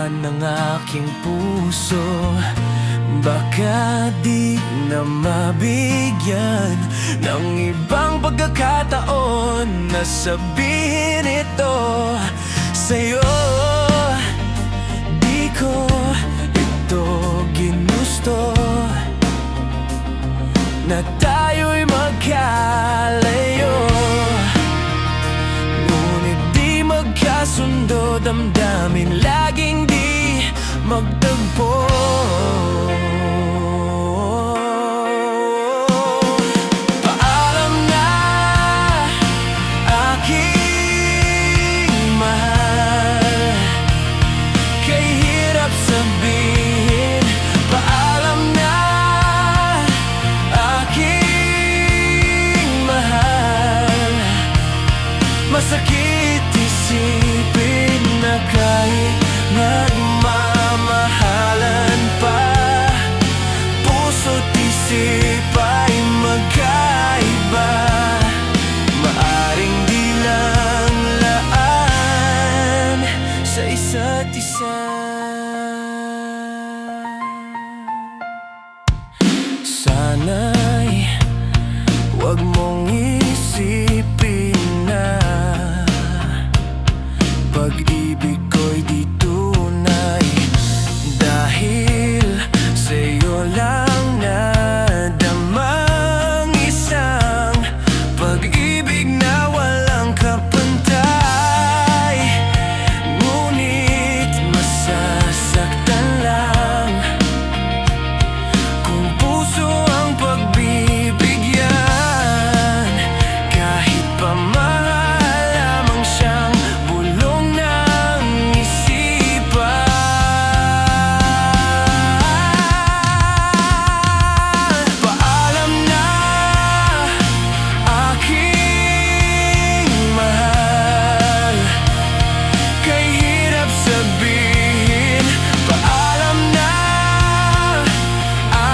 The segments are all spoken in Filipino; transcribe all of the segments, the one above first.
laman ng aking puso. Baka di na mabigyan ng ibang pagkakataon na sabihin ito sa'yo. Di ko ito ginusto na tayo'y magkalayo, ngunit di magkasundo, damdamin laging di magtagpo. Paalam na, aking mahal, kay hirap sabihin. Paalam na, aking mahal, masakit isipin na kahit nagmamahalan pa, puso't isip ay magkaiba. Maaring di lang laan sa isa't isa. Sana'y huwag mong isipin na pag-ibig ko'y di tunay, dahil sa'yo lang nadamang isang pag-ibig na walang kapantay. Ngunit masasaktan lang kung puso ang pagbibigyan, kahit pa mahal lamang siyang bulong ng isipan. Paalam na, aking mahal, kay hirap sabihin. Paalam na,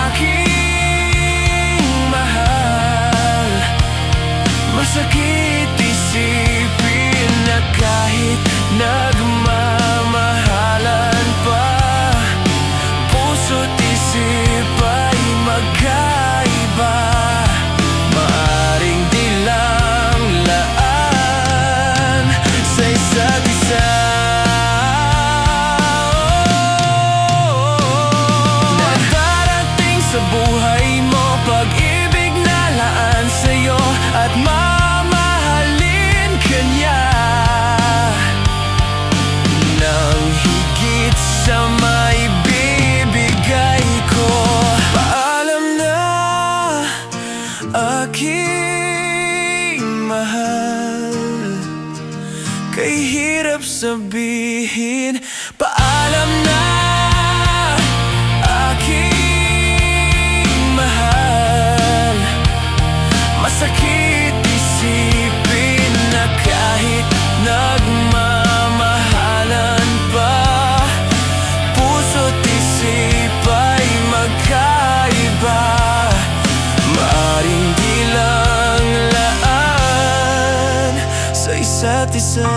aking mahal, masakit isipin na kahit nagmamahalan pa, puso't isip ay magkaiba. Maaring di lang laan sa isa't isa. Na darating sa buhay mo, pag-ibig na laan sa'yo at mamahalin ka niya nang higit sa maibibigay ko. Paalam na, aking mahal, kay hirap sabihin. Paalam na, aking mahal, masakit isipin na kahit nagmamahalan pa, puso't isip ay magkaiba. Maaring di lang laan sa isa't isa.